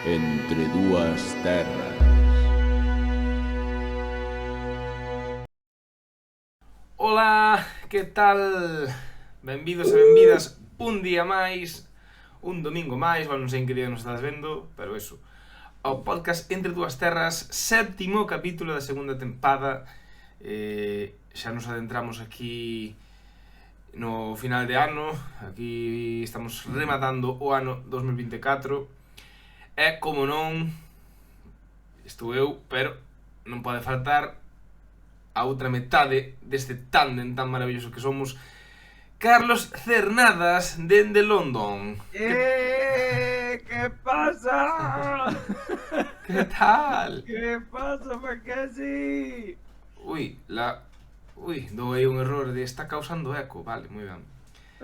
Entre dúas terras. Ola, que tal? Benvidos e benvidas un día máis, un domingo máis, non sei en que día nos estás vendo, pero eso, ao podcast Entre dúas terras, séptimo capítulo da segunda tempada. Xa nos adentramos aquí no final de ano, aquí estamos rematando o ano 2024, e como non, estou eu, pero non pode faltar a outra metade deste tándem tan maravilloso que somos, Carlos Cernadas, dende London. ¿Qué pasa? Que tal? ¿Qué pasa, Mackenzie? Ui, dou aí un error de está causando eco. Vale, moi ben.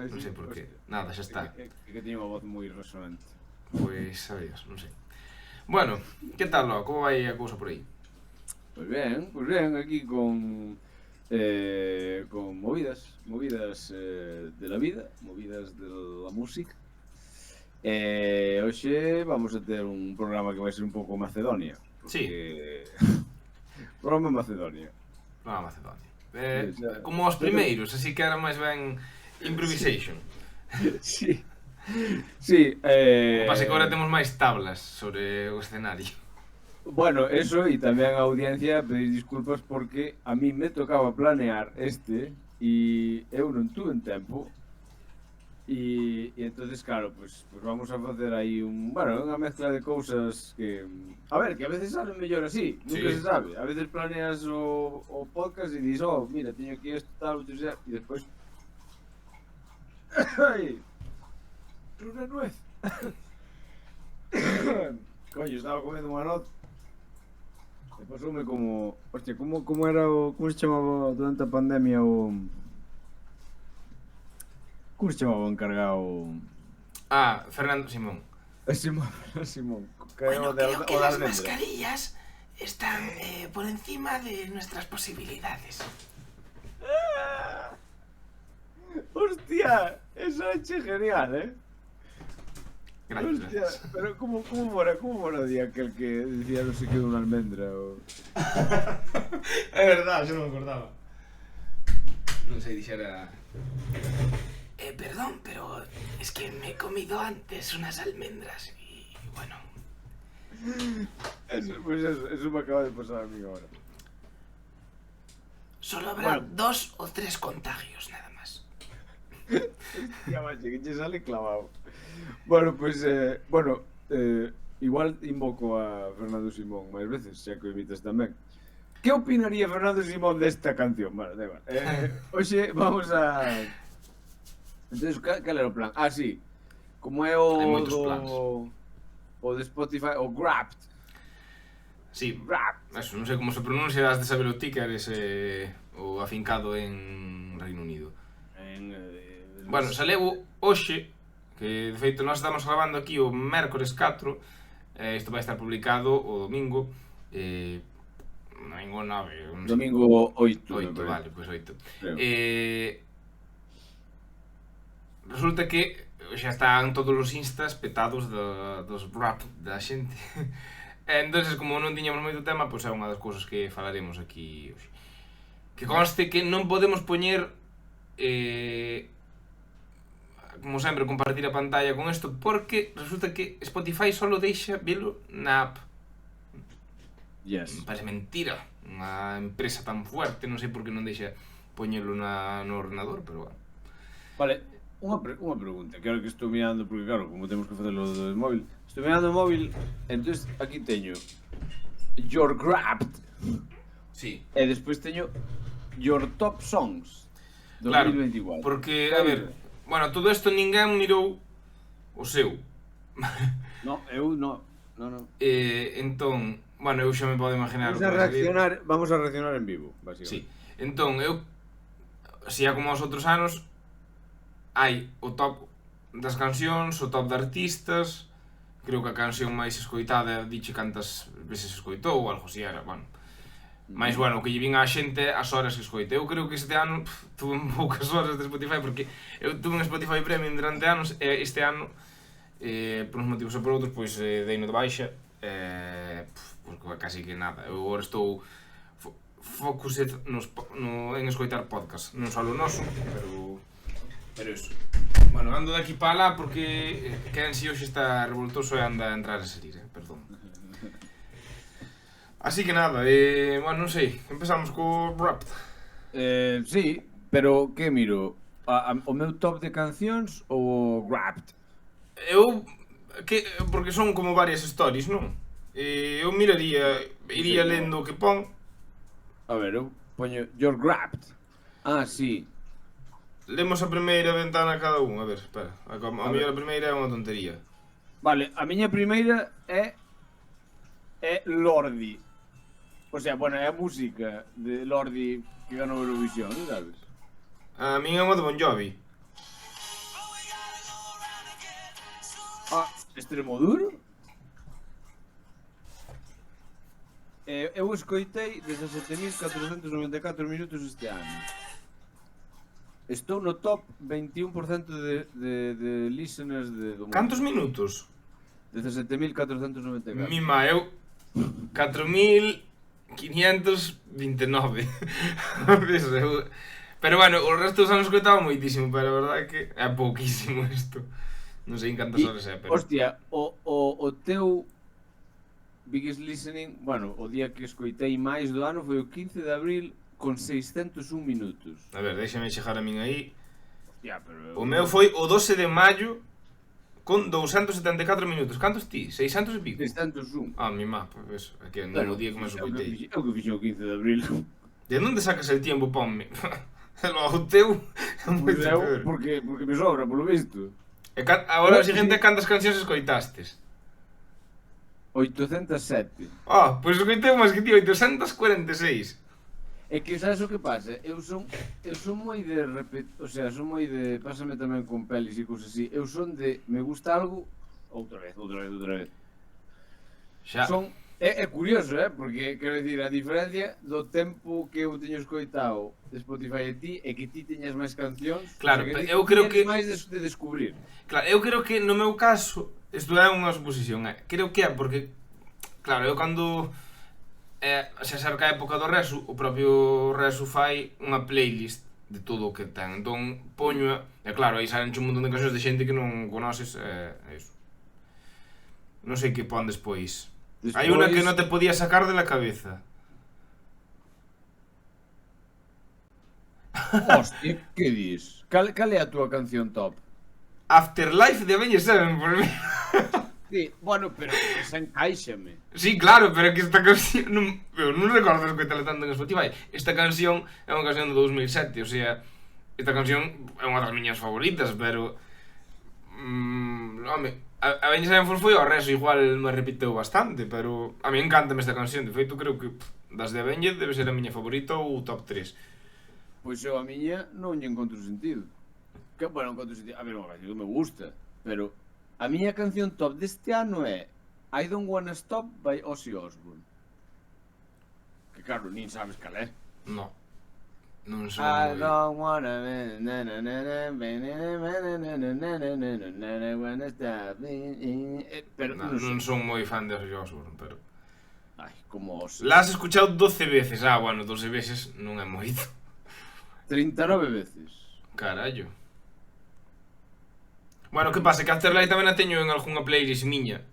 Non sei por qué. Nada, xa está. Que tiene unha voz moi resonante. Pois, sabías, non sei. Bueno, que tal, Loa? Como vai a cousa por aí? Pues bien, aquí con movidas de la vida, movidas de la música. Hoxe vamos a ter un programa que vai ser un pouco Macedonia. Sí. Programa Macedonia. Non a Macedonia. Como os primeiros, así que era máis ben improvisation. Sí. Pasa que agora temos máis tablas sobre o escenario. Bueno, eso, y también a audiencia pedir disculpas porque a mí me tocaba planear y eu non tuve en tempo y entonces, claro, pues vamos a facer aí unha mezcla de cousas que, a ver, que a veces salen mellor así, nunca Sí. se sabe. A veces planeas o podcast e dices, mira, teño aquí esto, tal, e despois ai, unha nuez. Coño, estaba comendo unha noz. E pasoume como... Hostia, como era o... Como se chamaba durante a pandemia o... Como se chamaba o encargado? Fernando Simón. Simón. Bueno, creo que las mascarillas están por encima de nuestras posibilidades. Hostia, eso é genial, Gracias, Hostia, gracias. pero como fora o día aquel que decía non sei que unha almendra o... É verdade, xa non me acordaba. Non sei, dixera... Perdón, pero es que me he comido antes unas almendras y bueno. Eso me acaba de pasar a mí ahora. Solo habrá Bueno. 2 o 3 contagios nada más. Ya macho, que che sale clavado. Bueno, pues, igual invoco a Fernando Simón máis veces, xa que o imitas tamén. Que opinaría Fernando Simón desta canción? Bueno, da igual. Hoxe vamos a... Entonces, cal era o plan? Sí. Como é o Hai moitos plans. o de Spotify, o Wrapped. Sí, Wrapped. eso, non sei como se pronuncia, das de saber o ti que eres o afincado en Reino Unido. Bueno, saleu hoxe, que de feito nós estamos grabando aquí o mércores 4, isto vai estar publicado o domingo, domingo 9, non sei. Domingo 8. 8, vale, pois 8. Creo. Resulta que xa están todos os instas petados dos rap da xente. Entonces, como non tiñamos moito tema, pois é unha das cousas que falaremos aquí hoxe. Que conste que non podemos poñer como sempre, compartir a pantalla con isto, porque resulta que Spotify solo deixa velo na app. Yes. Parece mentira, unha empresa tan fuerte, non sei por que non deixa poñelo no ordenador, pero bueno. Vale, unha pregunta, que ahora que estou mirando, porque claro, como temos que facelo do móvil, estou mirando o móvil, entonces aquí teño Your Wrapped Sí. e despois teño Your Top Songs Claro, 2024. porque, a ver, bueno, todo isto ninguén mirou o seu. No, eu no. Entón, bueno, eu xa me podo imaginar o que vai salir. Vamos a reaccionar en vivo, básicamente. Sí. Entón, eu, xa como os outros anos, hai o top das cancións, o top de artistas, creo que a canción máis escoitada diche cantas veces escoitou ou algo así era, bueno. Mais, bueno, o que lle vin á xente as horas que escoite. Eu creo que este ano tuve poucas horas de Spotify porque eu tuve un Spotify Premium durante anos e este ano por uns motivos ou por outros, pois deino de baixa, porque casi que nada. Eu agora estou focused en escoitar podcast, non só o noso, pero iso. Bueno, ando de aquí para lá porque Kenshi hoxe está revoltoso e anda a entrar a salir, perdón. Así que nada, bueno, non sei, empezamos co Wrapped. Sí, pero que miro? O meu top de cancións ou o Wrapped? Porque son como varias stories, non? Eu iría lendo o que pon. A ver, eu poño Your Wrapped. Ah, sí. Lemos a primeira ventana cada un, a ver, espera. A mellor a primeira é unha tontería. Vale, a miña primeira é Lordi. O sea, bueno, é a música de Lordi que ganou Eurovisión, sabes? A min é unha de Bon Jovi. Ah, Extremoduro? Eu escoitei 17.494 minutos este ano. Estou no top 21% de listeners do mundo. Cantos minutos? 17.494. Mima, eu 4.529. Pero bueno, o resto dos anos escoitaba moitísimo, pero a verdade é que é pouquísimo isto. Non sei en cantas horas é, pero... Hostia, o teu biggest listening, bueno, o día que escoitei máis do ano foi o 15 de abril con 601 minutos. A ver, déxame chegar a min aí. Hostia, pero... O meu foi o 12 de maio con 274 minutos. Cantos ti? 600 e pico? 601. Ah, mi má, pois é que no día que me escoitei. É o que fixo o 15 de abril. De onde sacas el tiempo, ponme? O teu é moito peor. Porque me sobra, polo visto. E agora o seguinte, cantas cancións escoitastes? 807. Ah, pois escoitei máis que ti, 846. É que sabes o que pasa? Eu son moi de o sea, son moi de pásame tamén con pelis e cousas así. Eu son de me gusta algo outra vez. Xa. É curioso, porque quero dicir, a diferencia do tempo que eu teño escoitado de Spotify e ti é que ti teñas máis cancións. Claro, o sea, eu creo que máis de descubrir. Claro, eu creo que no meu caso isto é unha suposición, creo que é porque claro, eu cando se acerca a época do Resu, o propio Resu fai unha playlist de todo o que ten. Entón poño, e claro, aí salen un montón de cancións de xente que non conoces, iso. Non sei que pon despois. Hai unha que non te podía sacar de la cabeza. Hostia, que dis? Cal é a túa canción top? Afterlife de Avenged Sevenfold, por mí. Sí, bueno, pero esa encaixame. Sí, claro, pero é que esta canción eu non recordo escoitala tanto en Spotify. Esta canción é unha canción de 2007, o sea, esta canción é unha das miñas favoritas, pero home, Avenged Sevenfold foi ao Reso, igual me repiteu bastante, pero a mí encantame esta canción. De feito, creo que das de Avenged debe ser a miña favorita ou top 3. Pois eu a miña non lle encontro sentido. Que, bueno, encontro sentido. A ver, unha canción que me gusta, pero a miña canción top deste ano é I Don't Wanna Stop by Ozzy Osbourne. Que claro, nin sabes cal é. No. Non son I moi... don't wanna pero non son moi fan de Ozzy Osbourne, pero... Ai, como Ozzy. La has escuchado 12 veces. Ah, bueno, 12 veces non é moito. 39 veces. Carallo. Bueno, que pasa? Que Afterlife tamén a teño en algunha playlist miña.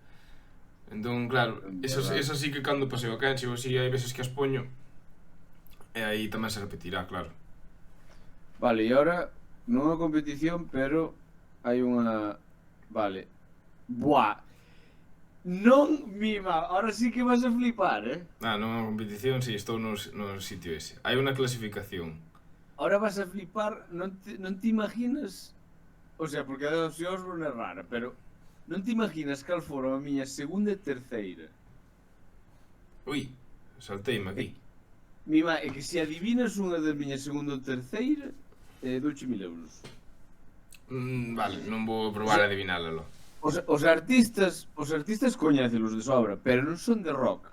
Entón, claro, eso sí que cando paseo a Kenshi ou así hai veces que as poño. E aí tamén se repetirá, claro. Vale, e agora non é competición, pero hai unha... Vale. Buah. Non, mima, ahora sí que vas a flipar, Ah, non é unha competición, si, estou no sitio ese. Hai unha clasificación. Ahora vas a flipar, non te imaginas... O sea, porque a de Ozzy Osbourne é rara, pero non te imaginas cal fora a miña segunda e terceira. Ui, salteime aquí. Mima, é que se adivinas unha das miñas segunda ou terceira, douche 1000 euros. Vale, non vou probar a adivinálalo. Os artistas coñécelos de sobra, pero non son de rock,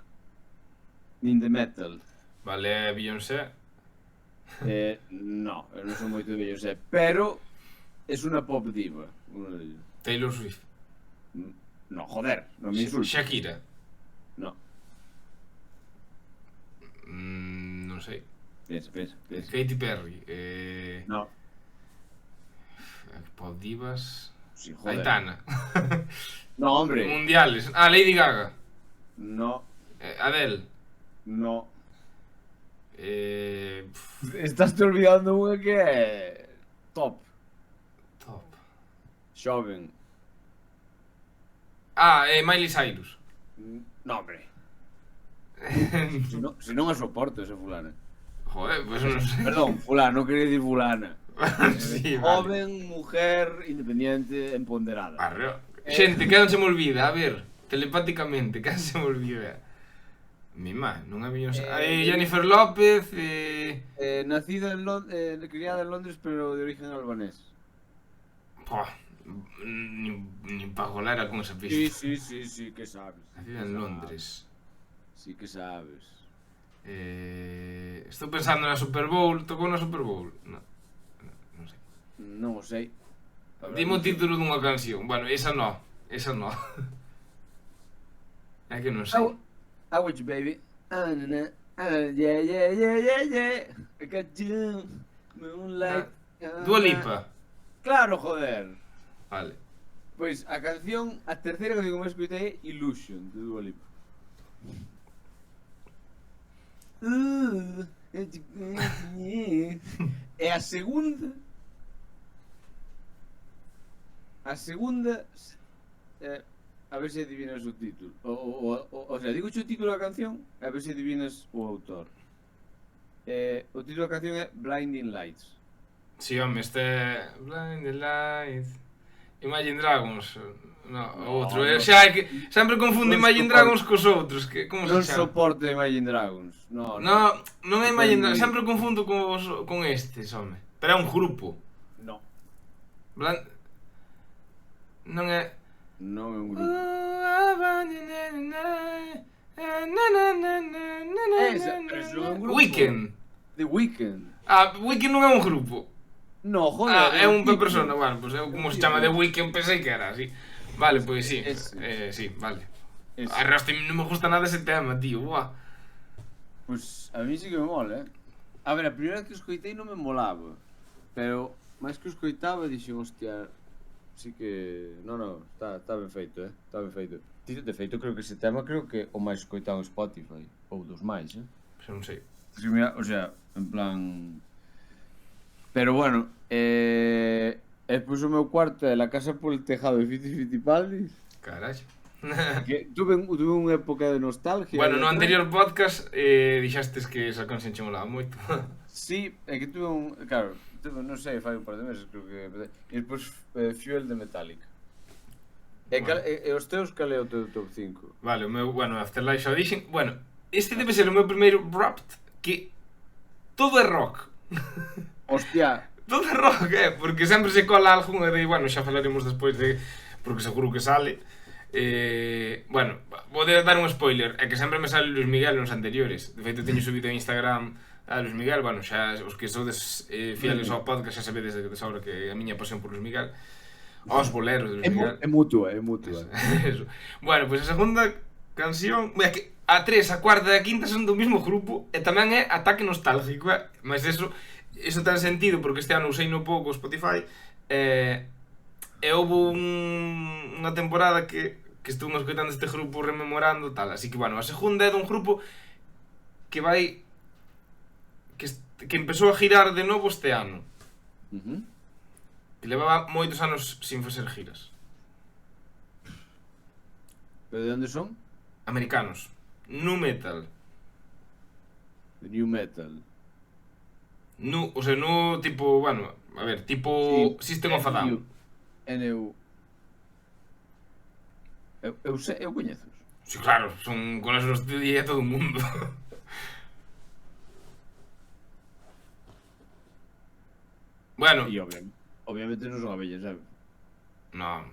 nin de metal. Vale, é Beyoncé. No, eu non son moito de Beyoncé, pero es unha pop diva. Taylor Swift. No, joder, non me insultes. Shakira. No, Non sei. pensa. Katy Perry. No, Pop divas. sí, joder. Aitana. No, hombre. Mundiales. Ah, Lady Gaga. No, Adele. no. Pff, Estás te olvidando unha que é top, top. xoven. Ah, Miley Cyrus. No, hombre. Se non a soporto esa fulana. Joder, pues non sei. Perdón, fulana, non quería dicir fulana. Sí, vale. Joven, mujer, independiente, empoderada. Arreo. Xente, que non se me olvida, a ver, telepáticamente, que non se me olvida. Mi má, non había... Jennifer López, Nacida en criada en Londres, pero de origen albanés. Pua, ni pa golar con esa Sí, pista. sí, que sabes. Nacida en Londres. Sí que sabes. Estou pensando na Super Bowl, tocou na Super Bowl? Non sei. Non o sei. Dime o título dunha canción. Bueno, esa no. É que non sei. I want you, baby. Yeah. I got you. Moonlight. Dua Lipa. Claro, joder. Vale. Pois a canción, a terceira canción que me escoitei é Illusion, de Dua Lipa. E a segunda... A ver se adivinas o título. O sea, digo o título da canción, a ver se adivinas o autor. O título da canción é Blinding Lights. Si, home, este... Blind the Light... Imagine Dragons... No, outro... Xa é que... Sempre confundo Imagine Dragons cos outros, que... Como Non se chama? soporto Imagine Dragons. No. Non é Imagine Dragons, sempre confundo con estes, home. Pero é un grupo. No. Non é... Non é un grupo. Pero é un grupo. Weekend. The Weeknd. Ah, Weekend non é un grupo. No, joder. É unha persona, bueno, pues é como se chama The Weeknd, pensei que era así. Vale, pois sí. Sí, vale. Arraste, non me gusta nada ese tema, tío. Buah. Pues a mí sí que me mola, A ver, a primeira vez que o escoitei non me molaba. Pero, máis que o escoitaba, dixen, hostia, sí que... No, está ben feito, Está ben feito. De feito, creo que ese tema creo que o máis escoitado en Spotify. Ou dos máis, Pois non sei. O sea, en plan... Pero bueno, pois o meu cuarto é La casa por el tejado de Fiti Fitipaldi. Carallo. Que tuve unha época de nostalgia. Bueno, no anterior podcast dixastes que esa canción che molaba moito. Sí, é que tuve claro, non sei, fai un par de meses, creo que... E despois Fuel de Metallica. E os teus, cal é o teu top 5? Vale, o meu, bueno, Afterlife xa dixen. Bueno, este debe ser o meu primeiro Wrapped, que todo é rock. Hostia. Todo é rock, porque sempre se cola algún e de, bueno, xa falaremos despois de, porque seguro que sale. Bueno, vou dar un spoiler, é que sempre me sale Luis Miguel nos anteriores. De feito, teño subido a Instagram a Luis Miguel, bueno, xa os que sodes fieles ao podcast xa sabedes de sobra que a miña pasión por Luis Miguel. Aos boleros de Luis Miguel. É mutua. Eso. Bueno, pois a segunda canción, é que a 3, a cuarta e a quinta son do mesmo grupo e tamén é Ataque Nostálgico, mas eso ten sentido porque este ano usei no pouco Spotify e houve unha temporada que estuve escoitando este grupo rememorando tal, así que bueno, a segunda é dun grupo que vai que empezou a girar de novo este ano. Que levaba moitos anos sin facer giras. Pero de onde son? Americanos. Nu metal. De New Metal. O sea, nu tipo, bueno, a ver, tipo sí, System of a Down. NU. Eu coñezos. Sí, claro, son con as nos de todo o mundo. Bueno. E obviamente non son abellas, sabes? Non.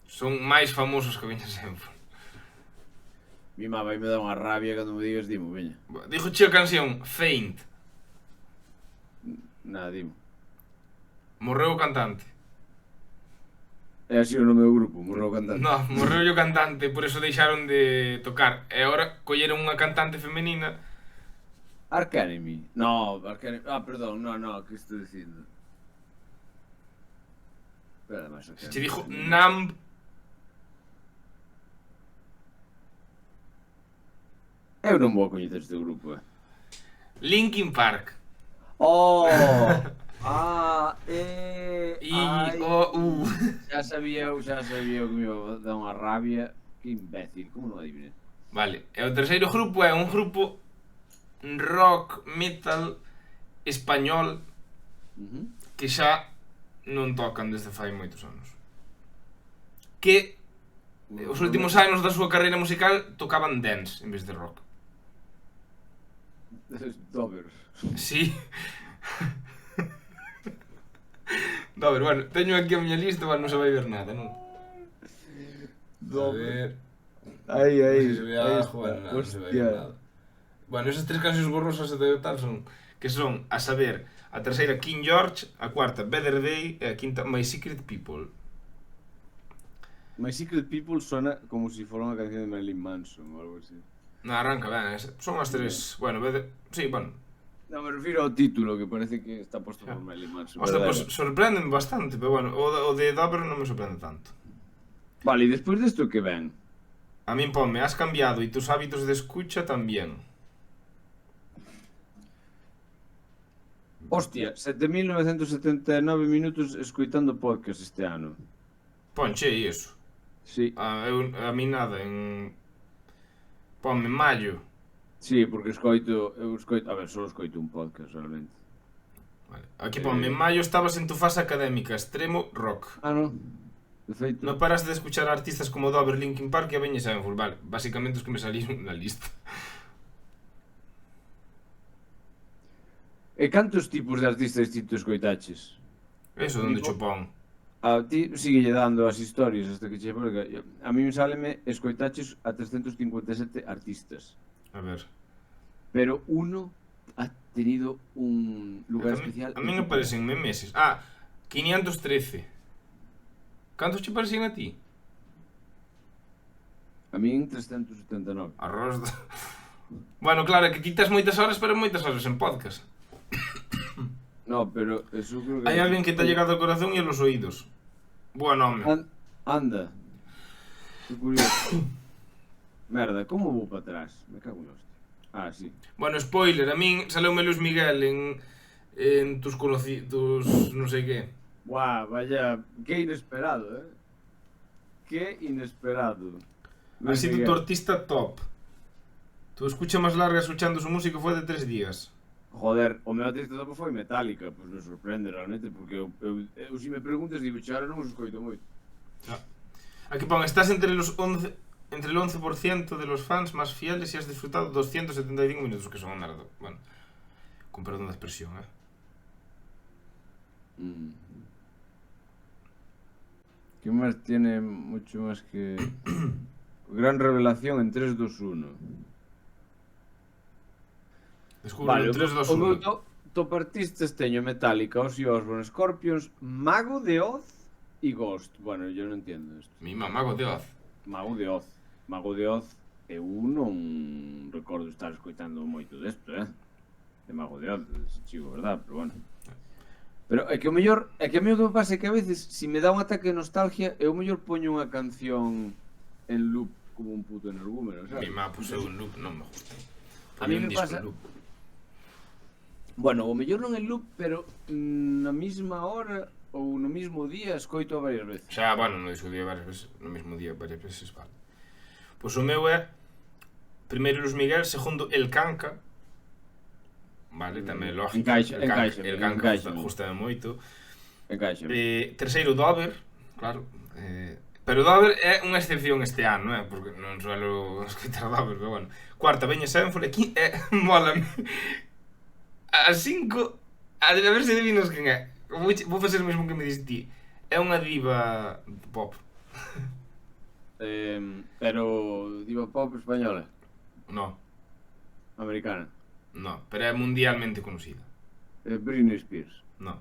Son máis famosos que Veña sempre. Mi má vai me dar unha rabia cando me digas Dimo, veña. Dixo che a canción Faint. Nada, Dimo. Morreu o cantante. É así o nome do grupo, morreu o cantante. No, morreu o cantante, por eso deixaron de tocar. E agora colleron unha cantante femenina. Ark Enemy. No, Ark Enemy. Ah, perdón, no, que estou dicindo? Espera, máis Ark Se che Enemy. dixo Numb. Eu non vou coñecer este grupo, Linkin Park. Oh! Xa sabía eu que me iba a dar unha rabia. Que imbécil, como non adiviné? Vale, e o terceiro grupo é un grupo rock metal español que xa non tocan desde fai moitos anos. Que os últimos anos da súa carreira musical tocaban dance en vez de rock. Dover. Sí. Dober, bueno, teño aquí a miña lista, pero non se vai ver nada, non? A ver... Aí, Non sei se ve abajo, bueno, nada, non se vai ver hostia. nada. Bueno, esas tres cancións borrosas de tal son... Que son, a saber, a terceira King George, a cuarta Better Day e a quinta My Secret People. My Secret People sona como se fora unha canción de Marilyn Manson ou algo así. Non, arranca ben, son as tres... Bueno, sí, bueno... Non, me refiro ao título, que parece que está posto por Marilyn Manson. Hostia, verdade? pues sorprenden bastante, pero bueno, o de Dober non me sorprende tanto. Vale, e despois desto que ven? A min ponme, has cambiado y tus hábitos de escucha también. Hostia, 7.979 minutos escoitando podcast este ano. Ponche iso. Sí, A mí nada, en... Ponme maio. sí, porque eu escoito, a ver, só escoito un podcast realmente. Vale. Aquí ponme, en maio estabas en tu fase académica, extremo rock. Ah, non? De feito. No paras de escuchar a artistas como Dover, Linkin Park e Avenged Sevenfold. Vale, básicamente os que me salíron na lista. E cantos tipos de artistas distintos escoitaches? Eso, donde Digo- chupón. A ti síguelle dando as historias hasta que che porque a mí me sáleme escoitaches a 357 artistas. A ver. Pero uno ha tenido un lugar especial. A mí me parecen meses. Ah, 513. Cantos che parecen a ti? A mí en 379. Arroz de... Bueno, claro, que quitas moitas horas, pero moitas horas en podcast. No, pero eso creo que... Hai alguén que te ha llegado al corazón y a los oídos. Buen nome. Anda. Que curioso. Merda, como vou para atrás? Me cago en hostia. Ah, sí. Bueno, spoiler, a min saleume Luis Miguel en tus conocidos, non sei que. Buah, vaya, que inesperado, Que inesperado. Ha sido Miguel. tu artista top. Tu escucha máis larga escuchando su música foi de 3 días. Joder, o meu artista top foi Metallica, pois me sorprende realmente, porque eu se me preguntas, digo, xa non os escoito moito. Aquí pon, estás entre el 11% de los fans más fieles y has disfrutado 275 minutos, que son una merda. Bueno, con perdón de expresión, ¿Qué más tiene mucho más que... Gran revelación en 3, 2, 1. Descubre 3, 2, o meu 1. top artistas teño Metallica, Ozzy Osbourne, Scorpions, Mago de Oz y Ghost. Bueno, yo non entiendo isto. Mi Mago de Oz. Mago de Oz. Mago de Oz, eu non recordo estar escoitando moito desto, de Mago de Oz, ese chico, verdad, pero bueno. Pero é que o mellor, é que a mí o que me pasa é que a veces, se me dá un ataque de nostalgia, eu o mellor poño unha canción en loop como un puto energúmeno, sabes? Mi Mago puse un loop, non me gusta. A mí Ponía un me disco pasa- en loop. Bueno, o mellor non en loop, pero na mesma hora ou no mesmo día escoito varias veces. Xa, bueno, no disco día varias veces, no mesmo día varias veces, vale. Pois o meu é primeiro Luis Miguel, segundo El Canca. Vale, tamén lógico. Encaixa, El Canca encaixa. gusta moito. Encaixa. Terceiro Dover, claro. Pero Dover é unha excepción este ano, porque non suelo escoitar Dover, pero bueno. Cuarta, Avenged Sevenfold, aquí mólame. A 5, a ver se adivinas quen é. Vou facer o mesmo que me diste ti. É unha diva pop. Pero diva pop española, No, americana. no, pero é mundialmente conocida. Britney Spears. No,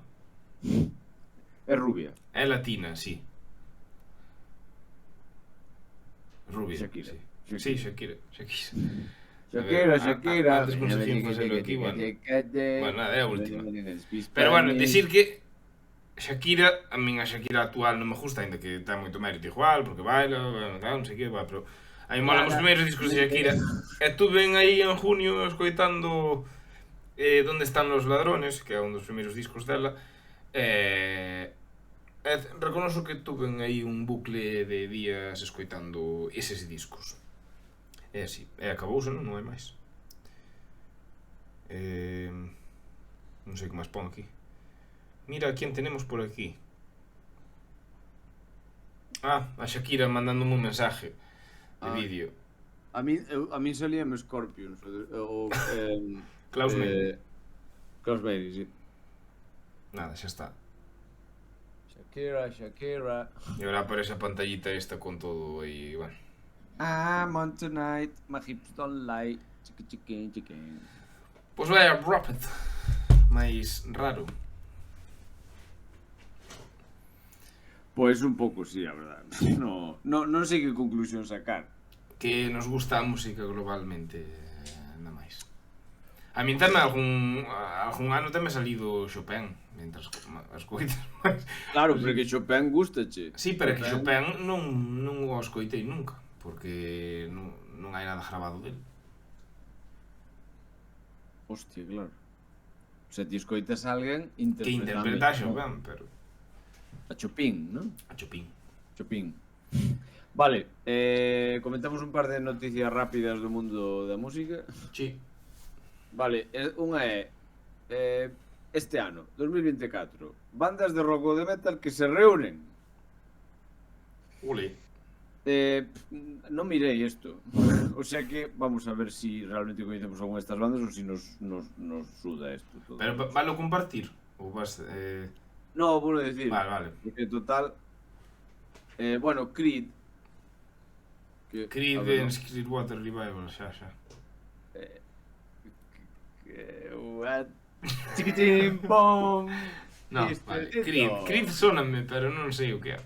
É rubia. é latina, sí. Rubia, Shakira. sí. Sí, Shakira. Shakira. Antes conseguí facelo aquí, bueno. Bueno, nada, é a última. Pero bueno, decir que Shakira, a min a Shakira actual non me gusta, ainda que ten moito mérito igual, porque baila, bueno, tal, non sei que, pero a mí molan os primeiros discos de Shakira. E tuve aí en junio escoitando Donde están los ladrones, que é un dos primeiros discos dela. Reconoso que tuve aí un bucle de días escoitando eses discos. É así, acabouse, non hai máis. Non sei que máis pon aquí. Mira a quen tenemos por aquí. A Shakira mandándome un mensaje de vídeo. A min salíame Scorpions o Klaus Meine. Klaus Meine, sí. Nada, xa está. Shakira. E agora aparece a pantallita esta con todo aí, bueno. I'm on tonight, my hips don't lie. Chicken. Pois vai a Rapid. Mais raro. Pois un pouco sí, a verdade. Non sei que conclusión sacar. Que nos gusta a música globalmente, nada máis. A min tamén algún ano tamén salido Chopin, mentras as coitas máis. Claro, porque Chopin gustache. Sí, pero que Chopin non o escoitei nunca, porque non hai nada grabado dele. Hostia, claro. O sea, ti escoitas a alguén Que interpreta a Chopin, pero... A Chopin, non? A Chopin. Vale, comentamos un par de noticias rápidas do mundo da música. Sí. Vale, unha é este ano, 2024, bandas de rock ou de metal que se reúnen. Ole. Non mirei isto. O sea que vamos a ver si realmente coñecemos algunha destas bandas ou si nos suda isto todo. Pero valo compartir? Ou vas... No, vou decir. Vale. Porque en total... bueno, Creed... Creed en Clearwater Revival, xa. What? Chiquitín, pom! No, vale, Creed soname, pero non sei o que é.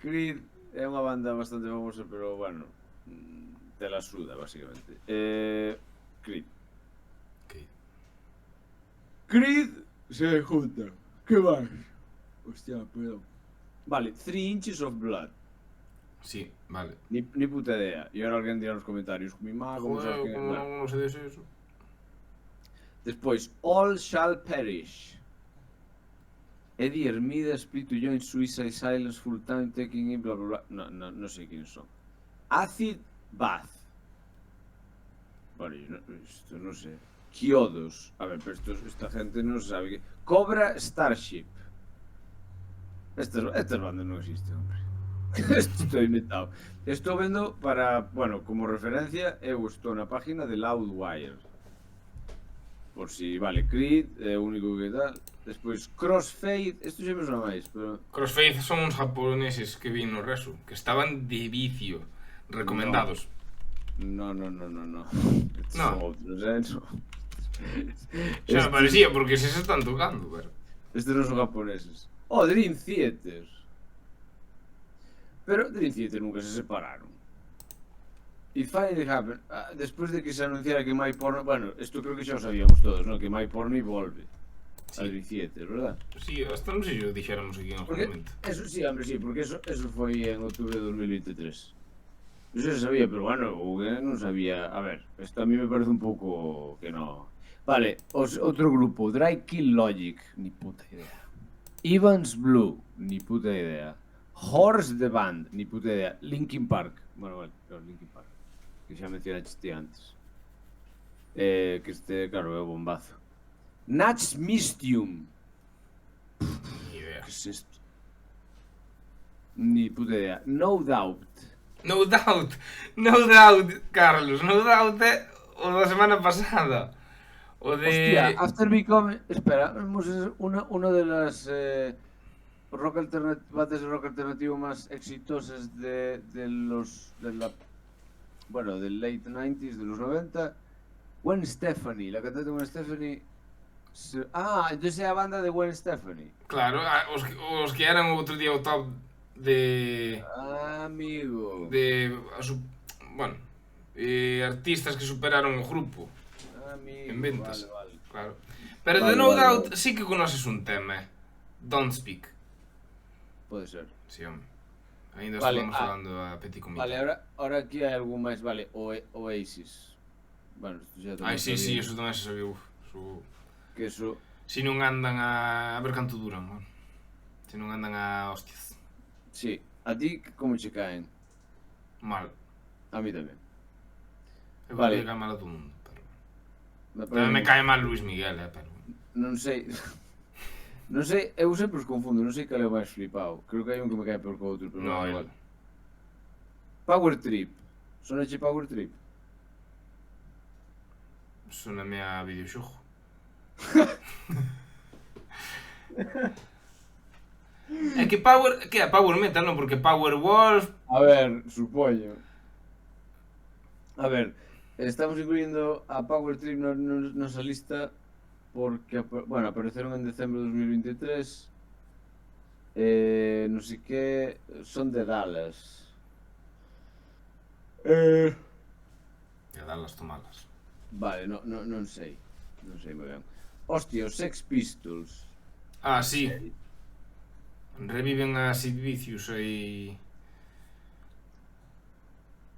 Creed é unha banda bastante famosa, pero bueno, te la suda, basicamente. Creed se junta. Que máis? Hostia, perdón. Vale, 3 Inches of Blood. Sí, vale. Ni puta idea. E ahora alguén dirá nos comentarios. Mi má, como sabes que... Como non se dese eso. Despois, All Shall Perish. Eddie Hermida, Split to Join, Suicide Silence, Full Time, Taking In, bla bla bla. No sei quién son. Acid Bath. Vale, isto non sei. Kiodos. A ver, pero esta gente non sabe que... Cobra Starship. Estas bandas non existen, hombre. Estou inventado. Estou vendo para, bueno, como referencia, eu estou na página de Loudwire. Por si, vale, Creed, é o único que tal. Despois, Crossfade, isto xa me sona máis, pero... Crossfade son uns japoneses que vin no Resu, que estaban de vicio, recomendados. No. Estos son outros, no. Xa me parecía, porque se están tocando, pero... Estes non son japoneses. Oh, Dream Theater. Pero Dream Theater nunca se separaron. It finally happened. Despois de que se anunciara que My Porno... Bueno, isto creo que xa o sabíamos todos, ¿no? Que My Porno volve. Sí. A Dream Theater, ¿verdad? Sí, hasta non sei se o dixéramos aquí en algún momento. Eso sí, hombre, sí, porque eso foi en outubro de 2023. Eso se sabía, pero bueno, o que non sabía... A ver, isto a mí me parece un pouco que no... Vale, outro grupo, Dry Kill Logic, ni puta idea. Evans Blue, ni puta idea. Horse the Band, ni puta idea. Linkin Park, bueno, Linkin Park, que xa mencionaste antes. Que este, claro, é o bombazo. Natch Mystium. Ni idea. Que es esto? Ni puta idea. No Doubt. No Doubt, Carlos, No Doubt é o da semana pasada. O de... Hostia, After Becoming... Espera, una de las bandas de rock alternativo más exitosas del late 90s, de los 90. Gwen Stefani, la cantante Gwen Stefani... entonces é a banda de Gwen Stefani. Claro, os que eran outro día o top de... Amigo. De bueno, artistas que superaron o grupo Amigo, en ventas. vale. Claro. Pero Vale, de No vale, Doubt vale. sí que conoces un tema, Don't Speak. Pode ser. Sí, home. Ainda Vale, estuvemos falando a Petit Comité. Vale, ahora aquí hai algo máis, vale, Oasis. Bueno, isto xa tamén Ai, sí, sabía, eso tamén se sabiu. que eso, Si non andan a ver canto duran, man. Si non andan a hostias. sí, a ti como che caen? Mal. A mí tamén. Eu Vale. vale. Que cae mal a todo mundo, pero... Me Tamén me cae mal Luis Miguel, pero... Non sei. Non sei, eu sempre os confundo, non sei cal é o máis flipado. Creo que hai un que me cae peor que o outro, pero No, non é el. igual. Power Trip. Sonache Power Trip? Soname a videoxogo. É que Power... Que é Power Metal, non? Porque Power Wolf... A ver, supoño. A ver, estamos incluindo a Power Trip nosa lista porque, bueno, apareceron en decembro de 2023. Non sei que, son de Dallas. E dalas tomalas. Vale, non sei. Non sei moi ben. Hostia, os Sex Pistols. Ah, sí. Reviven a Sid Vicious e...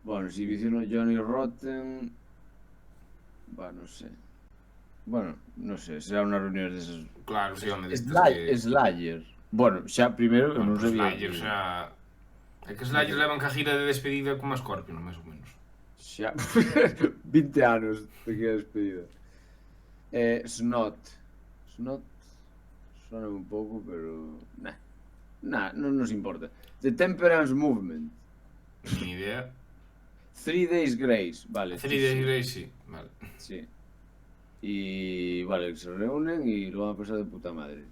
Bueno, si vicio Johnny Rotten. Va, non sei. Bueno, non sei, será unha reunión desas. Claro, sí, home, destas que... Slayer. Bueno, xa primeiro eu non Pues sabía. Slayer, xa... É que Slayer levan ca gira de despedida como a Scorpion, máis ou menos. Xa 20 anos de que a despedida. Snot. Snot sona un pouco, pero non nos importa. The Temperance Movement. Ni idea. 3 Days Grace, vale. 3 Days Grace, sí. Vale. Sí. Y vale, se reúnen y lo van a pasar de puta madre.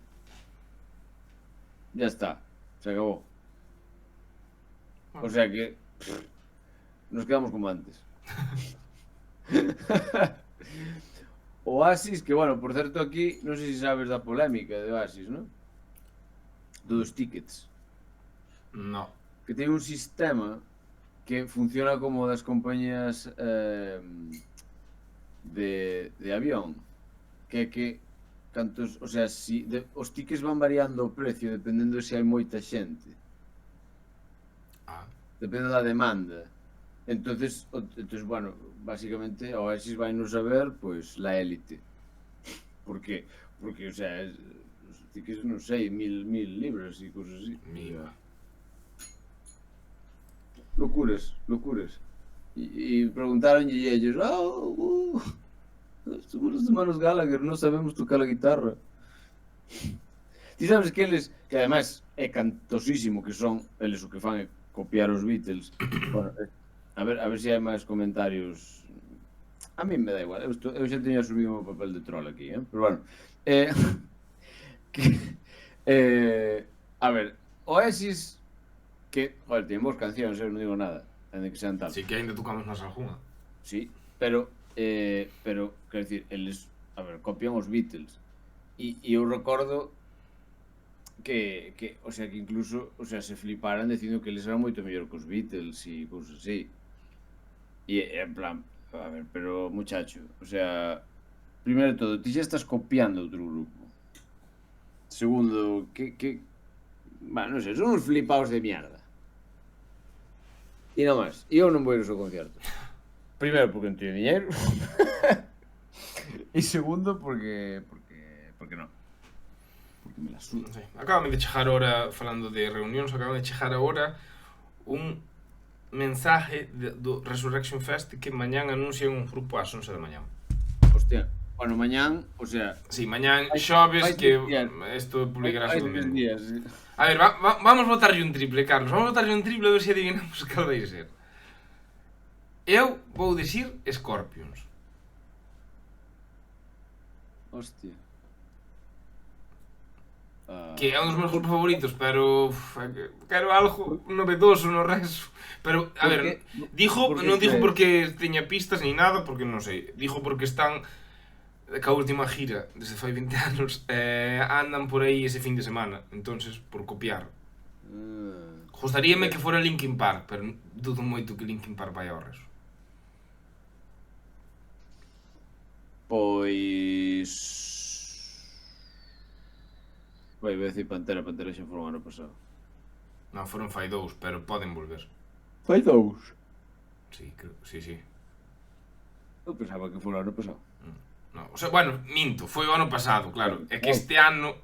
Ya está, se acabó. O sea que nos quedamos como antes. Oasis, que bueno, por certo aquí, non sei se sabes da polémica de Oasis, ¿no? Dos tickets. No. Que ten un sistema que funciona como das compañías de avión, que cantos, o sea, si os tickets van variando o precio dependendo se hai moita xente, Ah. depende da demanda. Entonces, bueno, básicamente o Oasis vai non saber, pois, la élite. Por qué? Porque, o sea, os tickets, non sei, 1000 libras e cosas así. Mira. Locuras. Y preguntaron y ellos, somos los hermanos Gallagher, no sabemos tocar la guitarra. Ti sabes que eles, que además é cantosísimo que son, eles o que fan é copiar os Beatles. Bueno, a ver se hai máis comentarios. A mí me da igual, eu xa teño asumido o meu papel de troll aquí, pero bueno. A ver, Oasis, que, joder, ten boas cancións, eu non digo nada, ainda que sean tal. Sí que ainda tocamos máis algunha. Sí, pero quero dicir, eles, a ver, copian os Beatles. E eu recordo que, o sea, que incluso, o sea, se fliparan dicindo que eles eran moito mellor que os Beatles e cousas así. E en plan, a ver, pero muchacho, o sea, primeiro de todo, ti xa estás copiando outro grupo. Segundo, bueno, non sei, son uns flipaos de mierda. E non máis, e eu non vou ir ao seu concierto. Primeiro porque non teño dinheiro. E segundo porque non. Porque me la suda. Non sei. Acabame de chegar ahora, falando de reunións, acabame de chegar agora un mensaje do Resurrection Fest que mañán anuncian un grupo ás 11 da mañán. Hostia, bueno, mañán, o sea... Sí, mañán xoves que isto publicará o domingo. A ver, vamos botarlle un triple, Carlos. Vamos botarlle un triple a ver se adivinamos cal vai ser. Eu vou dicir Scorpions. Hostia. Que é un dos meus grupos favoritos, pero quero algo novedoso no resto. Pero, a ver, non dixo porque teña pistas ni nada, porque non sei. Dixo porque están ca última gira desde fai 20 anos andan por aí ese fin de semana, entonces por copiar. Gostaríame que fora Linkin Park, pero dudo moito que Linkin Park vai ao resto. Pois... Vai, vou dicir Pantera xa foron ano pasado. Non, foron fai 2, pero poden volver. Fai 2? Sí, sí. Eu pensaba que fora ano pasado. No, o sea, bueno, minto, foi o ano pasado, claro. É que este ano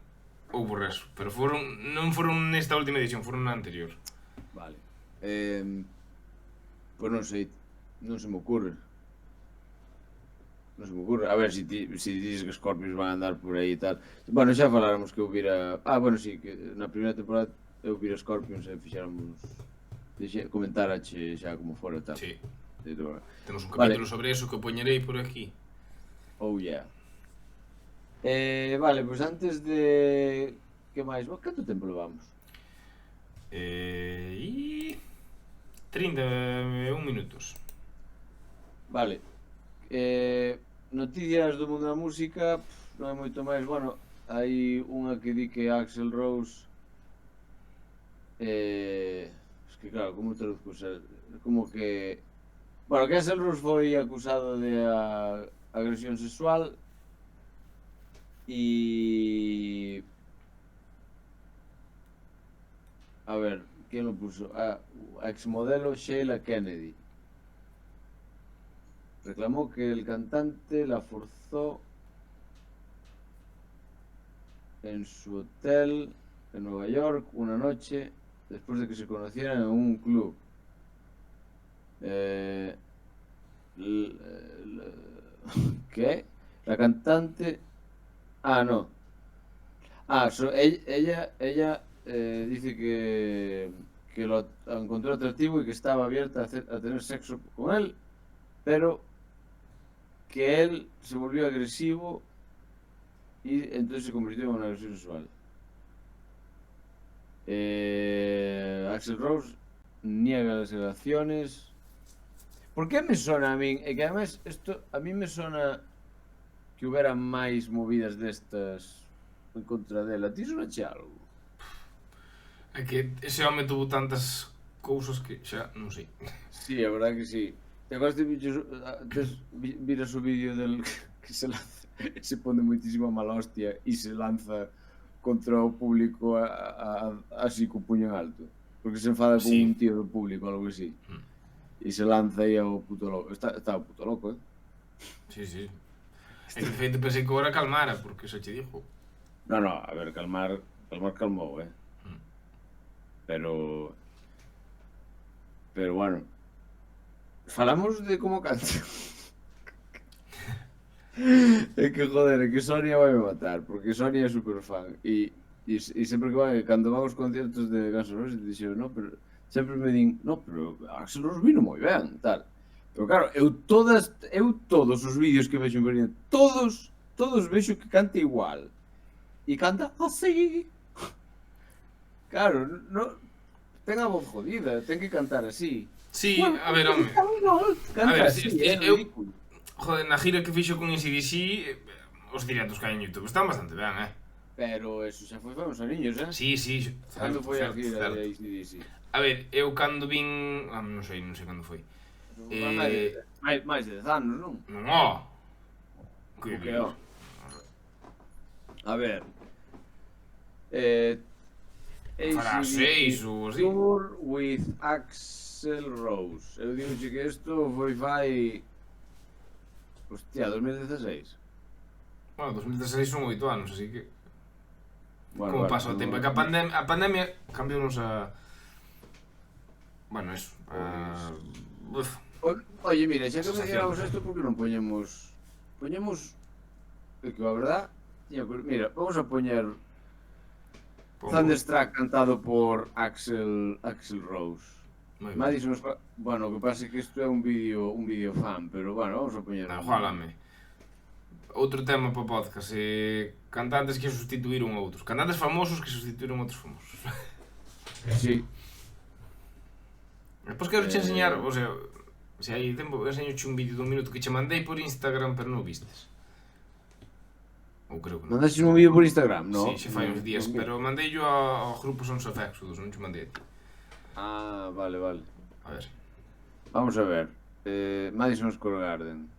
houve resto, pero non foron nesta última edición, foron na anterior. Vale. Pois non sei, non se me ocurre. Non se me ocurre. A ver, se dices que Scorpions van a andar por aí e tal. Bueno, xa faláramos que eu vira... bueno, sí, que na primeira temporada eu vira Scorpions e fixéramos... Comentarache xa como fora e tal. Sí. Vale. Temos un capítulo sobre eso que poñerei por aquí. Oh yeah. Vale, pois antes de... Que máis? Canto tempo levamos? 31 minutos. Vale. Noticias do mundo da música, non hai moito máis. Bueno, hai unha que di que Axl Rose... Es que claro, como traduzco? Como que... Bueno, que Axl Rose foi acusado de agresión sexual e... A ver, quen lo puso? A exmodelo Sheila Kennedy reclamó que el cantante la forzó en su hotel en Nueva York una noche después de que se conocieran en un club. ¿Qué? La cantante... no. Ella dice que lo encontró atractivo y que estaba abierta a tener sexo con él, pero que él se volvió agresivo y entonces se convirtió en una agresión sexual. Axl Rose niega las relaciones. ¿Por qué me suena a mí? Que además esto a mí me suena que hubiera máis movidas destas en contra dela. Ti sonache algo? É que ese home tuvo tantas cousas que xa non sei. Sí, a verdad que sí. Te acuerdas de viras o vídeo del que se lanza, se pone moitísima mala hostia e se lanza contra o público así co puño en alto? Porque se enfada con un tío do público, algo así. E se lanza aí ao puto loco. Está o puto loco, Sí. É que de feito pensei que agora calmara, porque xa che dixo. No, a ver, calmou, Pero bueno. Falamos de como canta. É que joder, é que Sonia vai me matar, porque Sonia é super fan e sempre que vai, cando van aos conciertos de Guns N' Roses, dixo, no, pero sempre me din, no, pero Axl Rose vino moi ben, tal. Pero claro, eu todos os vídeos que vexo en Berlín, todos vexo que canta igual. E canta así. Claro, no, ten a voz jodida, ten que cantar así. Sí, a ver, home. Canta así, é ridículo. Joder, na gira que fixo con AC/DC, os directos que hai en YouTube están bastante ben, Pero eso xa foi uns aniños, Sí, Cando foi a gira de AC/DC? A ver, eu cando vin... non sei cando foi. Máis de 10 anos, non? Non, que ó. A ver... Fará 6 ou así. Tour with Axl Rose. Eu digo que isto foi fai... Hostia, 2016. Bueno, 2016 son 8 anos, así que... Bueno, como pasa o tempo? É que a pandemia cambiounos a... Bueno, eso. Oye, mira, xa que mencionamos isto, por que non poñemos... É que a verdad... Mira, vamos a poñer... Thunderstruck cantado por Axl Rose. Madison, bueno, o que pasa é que isto é un vídeo fan, pero bueno, vamos a poñer... Ojalame. Outro tema para o podcast, cantantes que sustituíron outros. Cantantes famosos que sustituíron outros famosos. Sí. Depois quero che enseñar, o sea, se hai tempo, enseñoche un vídeo dun minuto que che mandei por Instagram, pero non o vistes. Ou creo que non. Mandaste un vídeo por Instagram, non? Sí, xe fai uns días, pero mandei yo ao grupo Sons of Exodus, non che mandei a ti. Vale. A ver. Vamos a ver. Madison Square Garden.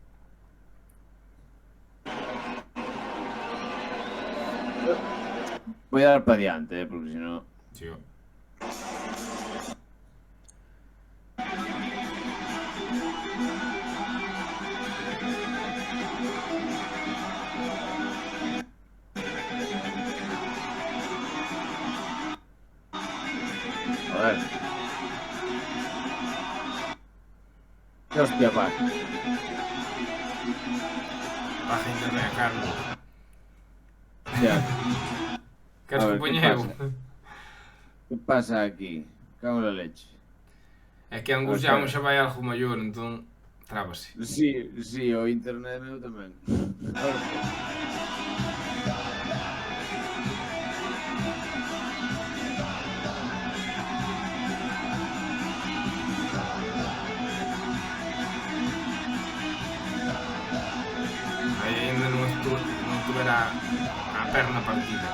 Voy a dar para adiante, porque si no... Sí, ó. Joder. ¿Qué hostia va? Baja internet, Carlos. Ya. Queres A que ver, poña ¿qué eu? pasa? ¿Qué pasa aquí? Cago en la leche. É que Angus Espera. xa vai algo maior, entón trábase. Sí, o internet meu tamén. Aí ainda non estuvera a perna partida.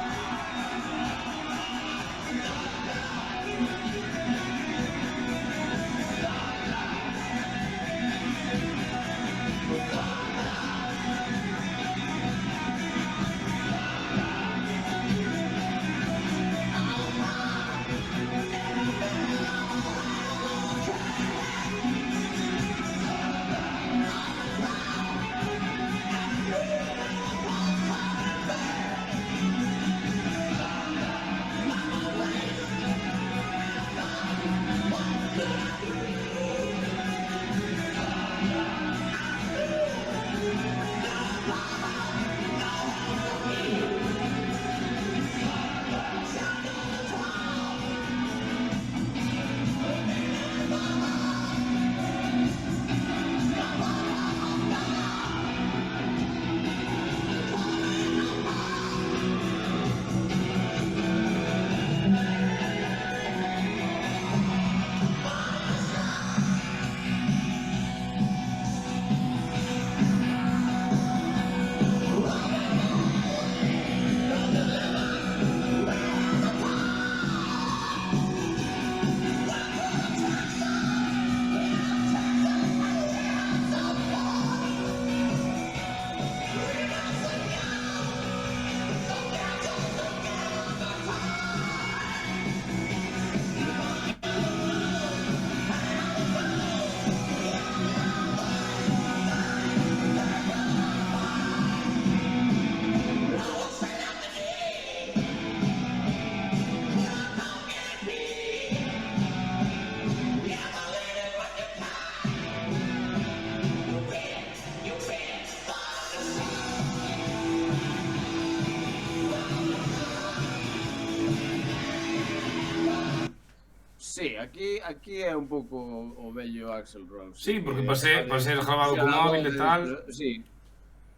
Sí, aquí é un pouco o vello Axl Rose. Sí, porque para ser grabado con móvil e tal. Sí.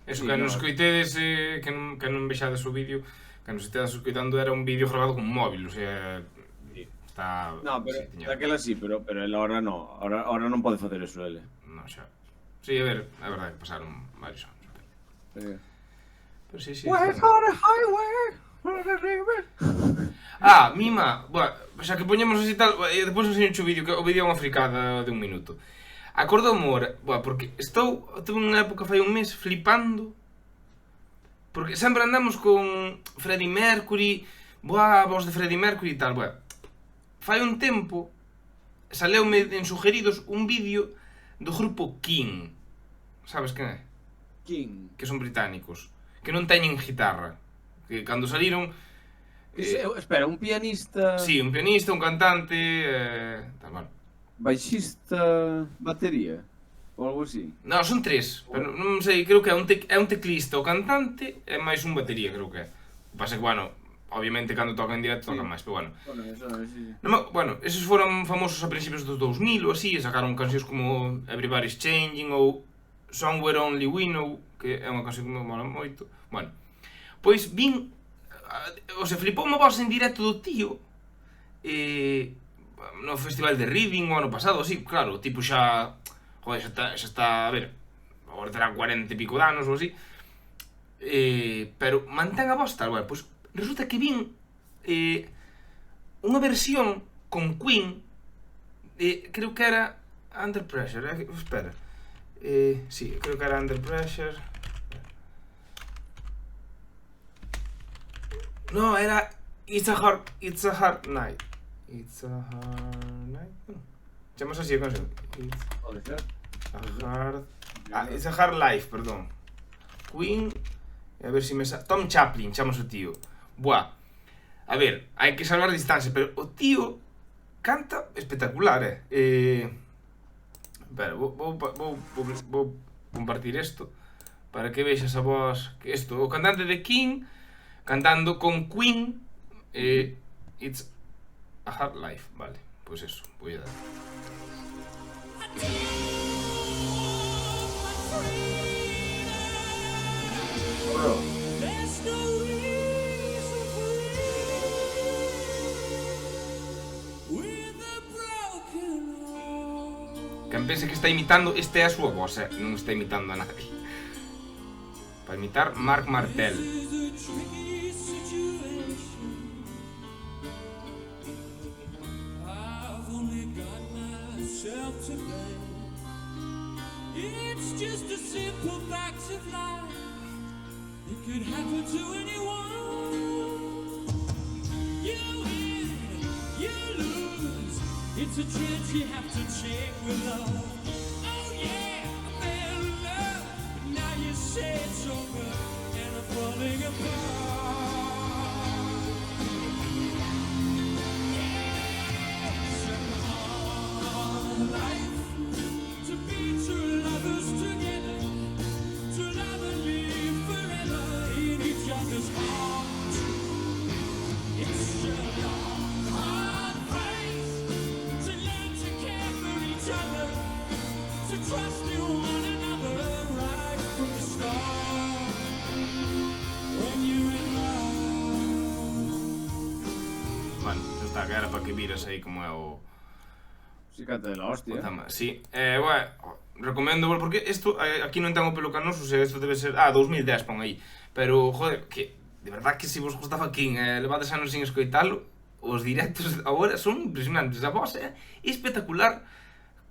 Eso Sí, que nos no. escoitedes, que non vexades o vídeo, que nos estedes escoitando era un vídeo grabado con móvil, o sea, está... No, pero sí, tiña- daquela sí, pero el ahora no. Ahora non pode facer eso ele. No, xa. Sí, a ver, é verdade que pasaron varios anos. Pero sí, sí. Ah, Mima, xa que poñemos así tal, depois enseño o vídeo, que o vídeo é unha fricada de 1 minuto. Acordoume ahora, porque tuve unha época fai un mes flipando, porque sempre andamos con Freddie Mercury, voz de Freddie Mercury e tal, fai un tempo saleume en sugeridos un vídeo do grupo King, sabes quen é? King. Que son británicos, que non teñen guitarra, que cando saliron... Espera, un pianista... Sí, un pianista, un cantante, tal, bueno. Baixista... Batería? Ou algo así? Non, son 3, pero non sei, creo que é un teclista, o cantante e máis un batería, creo que é. O que pasa que, bueno, obviamente cando tocan en directo tocan máis, pero bueno. Sí. Bueno, esos foron famosos a principios dos 2000 ou así, e sacaron cancións como Everybody's Changing ou Somewhere Only We Know, que é unha canción que me mola moito. Bueno, pois vin, o se flipou unha voz en directo do tío, no Festival de Reading o ano pasado, así, claro, o tipo xa, joder, xa está, a ver, agora terá 40 e pico de anos ou así, pero mantén a voz tal, bueno, pois resulta que vin unha versión con Queen, creo que era Under Pressure, espera, sí, creo que era Under Pressure. No, era It's a Hard Night. It's a Hard Night. Chamos así a canción. Pode ser. It's a Hard Life, perdón. Queen. A ver si me Tom Chaplin, chamos o tío. Buah. A ver, hai que salvar distancia, pero o tío canta espectacular, Espera, vou compartir isto para que vexas a voz que isto, o cantante de King cantando con Queen, It's a Hard Life, vale, pois eso, vou a dar. Bro. Quen pense que está imitando, esta é a súa voz, non está imitando a nadie. Para imitar Marc Martel. It's just a simple fact of life. It could happen to anyone. You win, you lose. It's a chance you have to take with love. Oh yeah, I fell in love, but now you say it's over and I'm falling apart. Yeah, some life to be true lovers together, to love and live forever in each other's arms. It's a long, hard race to learn to care for each other, to trust in one another right from the start. When you're in love. Bueno, xa está, que era para que viras aí como é o... Si canta de la hostia. Sí, bueno, recomendo, porque isto aquí non ten o pelo canoso, o sea, isto debe ser... 2010 pon aí. Pero, joder, que de verdad que se vos gustaba King, levades anos sin escoitalo, os directos agora son impresionantes. A voz é espectacular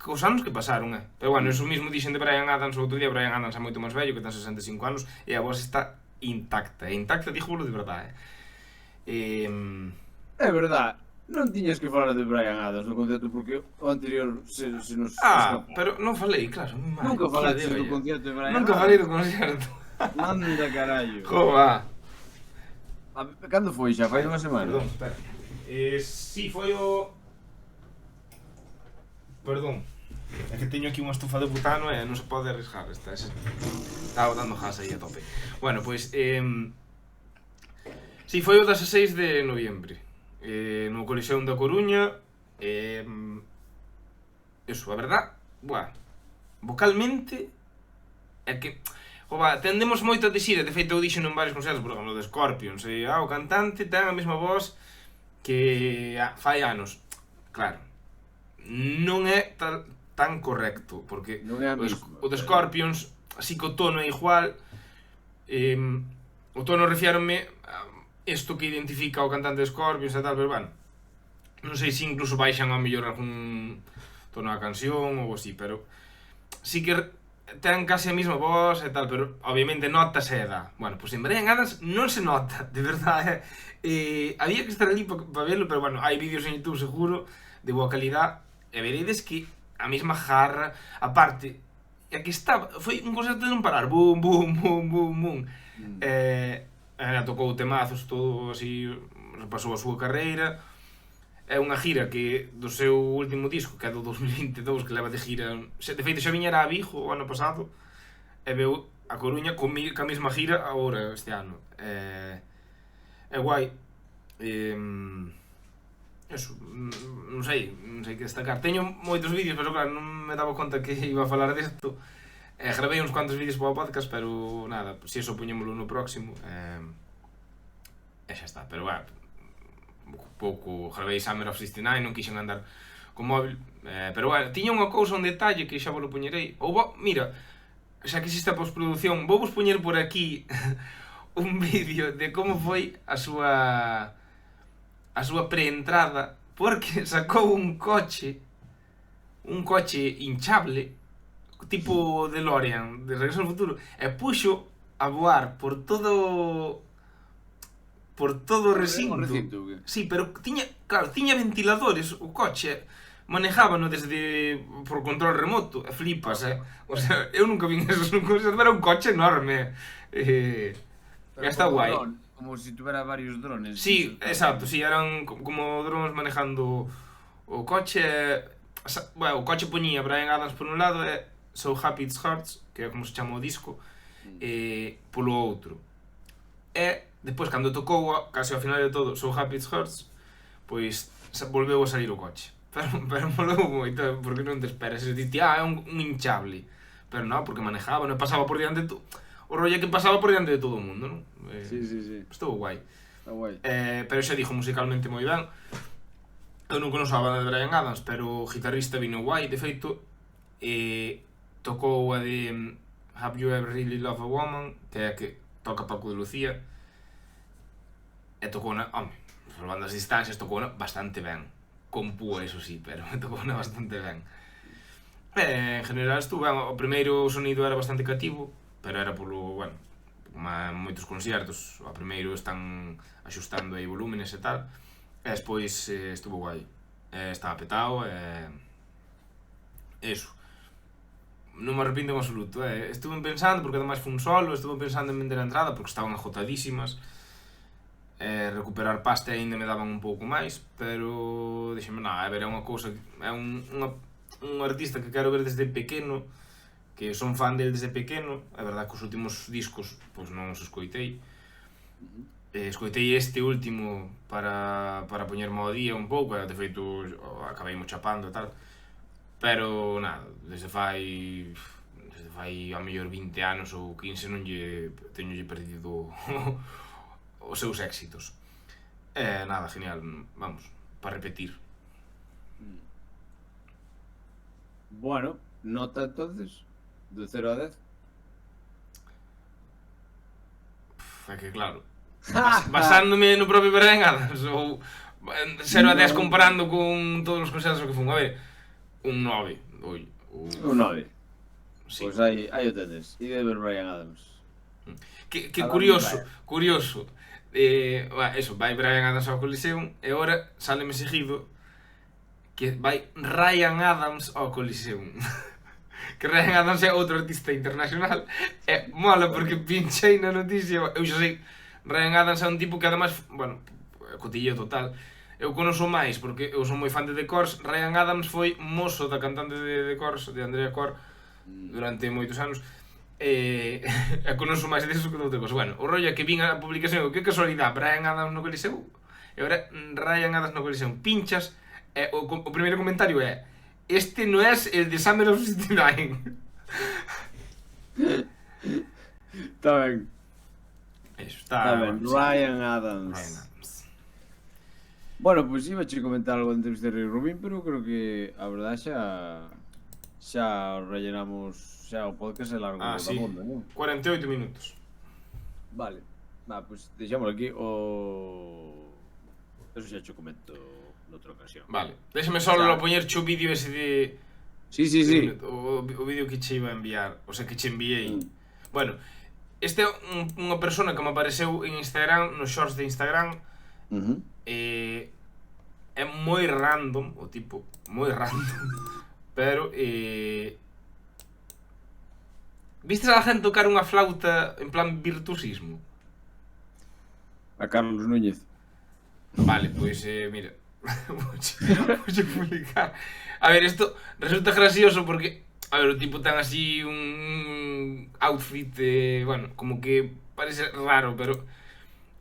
cos anos que pasaron, Pero bueno, eso mismo dixen de Bryan Adams o outro día. Bryan Adams é moito máis vello, que ten 65 anos, e a voz está intacta. Intacta, dígolo de verdade, É verdad. Non tiñas que falar de Bryan Adams no concerto porque o anterior se nos escapou. Pero non falei, claro. Nunca falaste do concerto de Bryan Adams. Nunca falei do concerto. Manda carallo. Jova. Cando foi xa? Fai unha semana? Perdón, espera. Si, foi o... Perdón. É que teño aquí unha estufa de butano e non se pode arriscar. Estaba dando gas aí a tope. Bueno, pois... Si, foi o 16 de noviembre. No Coliseum da Coruña. Eso, a verdad, vocalmente é que tendemos moito a dixir, de feito eu dixo en varios concertos, por exemplo, de Scorpions, o cantante ten a mesma voz que fai anos. Claro, non é tan correcto, porque non é a mesma, o de Scorpions, así que o tono é igual. O tono refiérome isto que identifica o cantante de Scorpions e tal, pero bueno, non sei se incluso baixan a mellor algún tono da canción ou así, pero sí que ten case a mesma voz e tal, pero obviamente notase a edad. Bueno, pois en Bryan Adams non se nota, de verdade. Había que estar ali para verlo, pero bueno, hai vídeos en YouTube seguro de boa calidad e veredes que a mesma jarra, aparte, e aquí estaba, foi un concerto de non parar, boom, boom, boom, boom, boom. Tocou temazos, todo así, repasou a súa carreira. É unha gira que do seu último disco, que é do 2022, que leva de gira. De feito, xa viñera a Vigo o ano pasado e veu a Coruña ca mesma gira agora, este ano. É guai. Eso, non sei que destacar. Teño moitos vídeos, pero claro, non me daba conta que iba a falar desto. Gravei uns cuantos vídeos para o podcast, pero nada, se eso poñémolo no próximo. E xa está, pero bueno, pouco gravei Summer of 69, non quixen andar con móvil, pero bueno, tiña unha cousa, un detalle que xa vos lo poñerei. Mira, xa que existe a postproducción, vou vos poñer por aquí un vídeo de como foi a súa preentrada, porque sacou un coche hinchable, tipo DeLorean, de Regreso ao Futuro, e puxo a voar por por todo o Un recinto. recinto, que? Sí, pero tiña ventiladores, o coche manejábano desde por control remoto, e flipas, O sea, eu nunca vin eso, era un coche enorme. Está como guai. dron, como si tuviera varios drones. Sí, exacto, sí, eran como drones manejando o coche. Bueno, o coche poñía Bryan Adams por un lado e So Happy It Hurts, que é como se chama o disco, polo outro. E depois, cando tocou case ao final de todo So Happy It Hurts, pois volveu a salir o coche. Pero molou moito, porque non te esperas. E dite, é un hinchable. Pero non, porque manejaba, non pasaba por diante de o rollo que pasaba por diante de todo o mundo, non? Sí. Estou guai. Está guai. Pero xa dixo musicalmente moi ben. Eu non conozco a banda de Bryan Adams, pero o guitarrista vino guai, de feito, tocou a de Have You Ever Really Loved a Woman, que é a que toca Paco de Lucía, e tocou por bandas distancias, tocou bastante ben. Con púa, eso sí, pero tocou bastante ben. En general estuvo ben, o primeiro sonido era bastante cativo, pero era polo, bueno, moitos concertos, o primeiro están axustando aí volúmenes e tal, e despois estuvo guai, estaba petado, eso. Non me arrepinto en absoluto, estuve pensando, porque ademais foi un solo, estuve pensando en vender a entrada porque estaban agotadísimas, recuperar pasta aínda me daban un pouco máis, pero dixeme, a ver, é unha cousa, é un artista que quero ver desde pequeno, que son fan del desde pequeno, é verdad que os últimos discos pois non os escoitei, escoitei este último para poñerme ao día un pouco, de feito acabei mo chapando e tal, pero nada, desde fai a mellor 20 anos ou 15 teñolle perdido os seus éxitos. Nada, genial, vamos, para repetir. Bueno, nota entonces, de 0 a 10. É que claro, basándome no propio Bryan Adams, ou 0 a 10 comparando con todos os concertos que fun, a ver, un 9, Un 9. sí. Pois aí o tendes. E de ver Bryan Adams. Que curioso. Eso, vai Bryan Adams ao Coliseum e agora sáleme seguido que vai Ryan Adams ao Coliseum. Que Ryan Adams é outro artista internacional e mola porque pinchei na noticia. Eu xa sei, Ryan Adams é un tipo que ademais, bueno, cotilleo total, eu conoso máis porque eu son moi fan de The Corrs. Ryan Adams foi mozo da cantante de The Corrs, de Andrea Corr, durante moitos anos. Conoso máis deso que de outra cosa. Bueno, o rollo é que vin a publicación, que casualidade, Bryan Adams no Coliseu, e agora Ryan Adams no Coliseu. Pinchas, o primeiro comentario é: este non é el de Summer of 69. Está ben. Eso, está ben. sí. Ryan Adams. Bueno, pois iba a comentar algo de entrevista de Rick Rubin, pero creo que a verdade xa rellenamos. Xa o podcast é largo da sí. monda, non? 48 minutos. Vale. Pois deixámoslo aquí eso xa cho comento noutra ocasión. Vale, déxame solo poñerche o vídeo ese de... Sí. O vídeo que che iba a enviar, o sea, que che enviei. Bueno, este é unha persona que me apareceu en Instagram, nos shorts de Instagram. É moi random, o tipo, moi random. Pero, vistes a la gente tocar unha flauta en plan virtuosismo? A Carlos Núñez. Vale, pois, mira, vouche publicar. A ver, isto resulta gracioso porque, a ver, o tipo ten así un outfit, bueno, como que parece raro, pero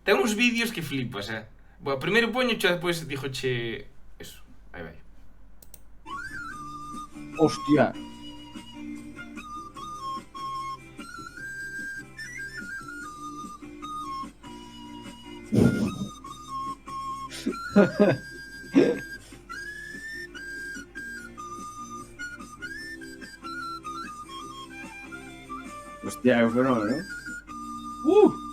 ten uns vídeos que flipas, Bueno, primeiro poñoche, despois díjoche eso, aí vai. Hostia. Hostia, é un fenómeno, ¿no? Hostia.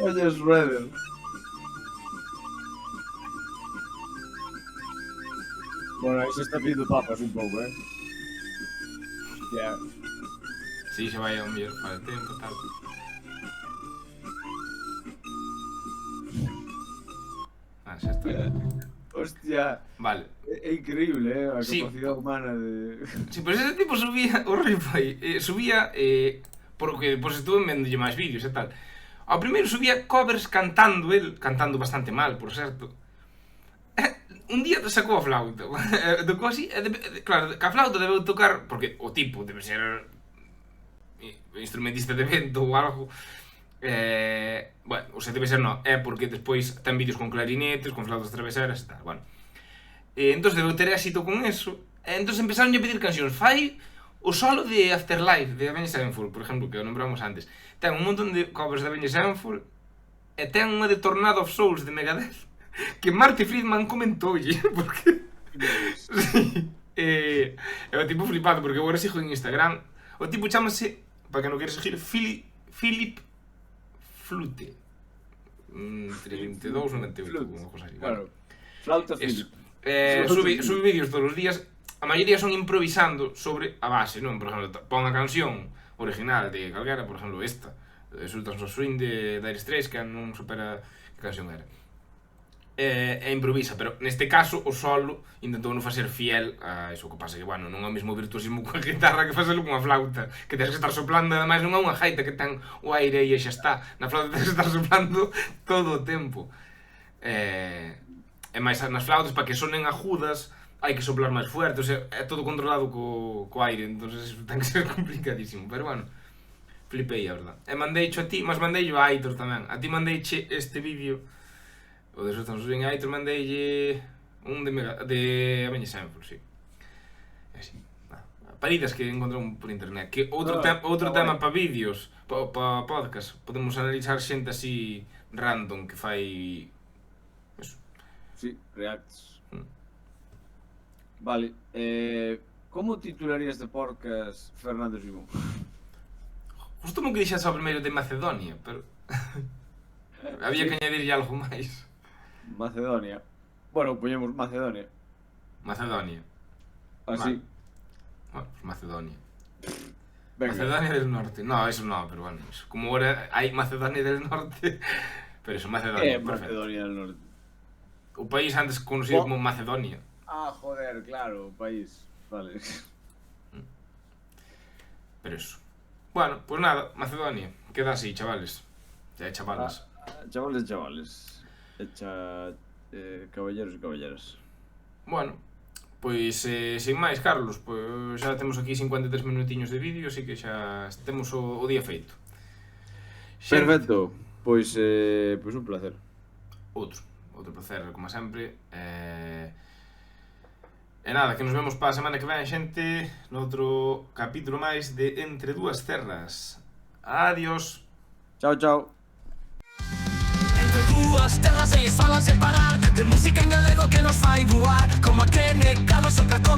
Oye, Shredder. Bueno, aí se está pidiendo papas un pouco, Hostia. Si, xa vai ao mellor para o tempo, tal. Xa está. Hostia. Vale. É increíble, a Sí. capacidade humana de... Si, pero ese tipo subía, horrible foi, subía, porque depois estuve vendolle máis vídeos e tal. Ao primeiro subía covers cantando el, cantando bastante mal, por certo. Un día sacou a flauta, tocou así, claro, que a flauta debeu tocar, porque o tipo debe ser instrumentista de vento ou algo, bueno, o sea, debe ser non, é porque despois ten vídeos con clarinetes, con flautas traveseras e tal, bueno. Entón debeu ter éxito con eso, entón empezaron a pedir cancións, fai o solo de Afterlife, de Avenged Sevenfold, por exemplo, que o nombramos antes. Ten un montón de covers de Avenged Sevenfold, e ten unha de Tornado of Souls de Megadeth, que Marty Friedman comentoulle, porque... Sí. É o tipo flipado, porque agora sigo en Instagram. O tipo chamase, para que non queres seguir, Philip Flute. 32, 98, unha cosa así. Claro. Flauta Eso. Philip. Sube vídeos todos os días. A maioría son improvisando sobre a base, non? Por exemplo, pon a canción original de calquera, por exemplo, esta, Sultans of Swing de Dire Straits, que non supera que canción era. E improvisa, pero neste caso o solo intentou non facer fiel a iso, que pasa que, bueno, non é o mesmo virtuosismo coa guitarra que facelo cunha flauta, que tens que estar soplando, ademais non é unha gaita que ten o aire e xa está, na flauta tens que estar soplando todo o tempo. E máis nas flautas, para que sonen agudas, hai que soplar máis fuerte, o sea, é todo controlado co aire, entonces ten que ser complicadísimo, pero bueno, flipei, a verdad. E mandeicho a ti, mas mandeillo a Aitor tamén, a ti mandeiche este vídeo. O de Sultans of Swing, Aitor mandeille un de Avenged Sevenfold, sí. É así, paridas que encontramos por internet. Que outro tema para vídeos, para podcast, podemos analizar xente así random que fai... Eso. Sí, reacts. Vale, como titularía este podcast Fernando Simón? Justo mo que dixas ao primeiro de Macedonia, pero... Había que añadirlle algo máis. Macedonia. Bueno, poñemos Macedonia. Macedonia. Así. Bueno, pues Macedonia. Venga. Macedonia del Norte. No, eso no, pero bueno. Eso. Como ahora hay Macedonia del Norte. Pero eso, Macedonia. Perfecto. Macedonia del Norte. O país antes conocido como Macedonia. Ah, joder, claro, o país. Vale. Pero eso. Bueno, pues nada, Macedonia. Queda así, chavales. Ya, chavales. Chavales, chavales. Echa caballeros e caballeras. Bueno, pois sin máis, Carlos, pois xa temos aquí 53 minutiños de vídeo, así que xa temos o día feito. Perfecto. Pois un placer. Outro placer, como sempre. E nada, que nos vemos para a semana que ven, xente, noutro capítulo máis de Entre Dúas Terras. Adiós. Chao, chao. Entre dúas terras e falas separar de música en galego que nos fai voar, como a que negados outra cosa.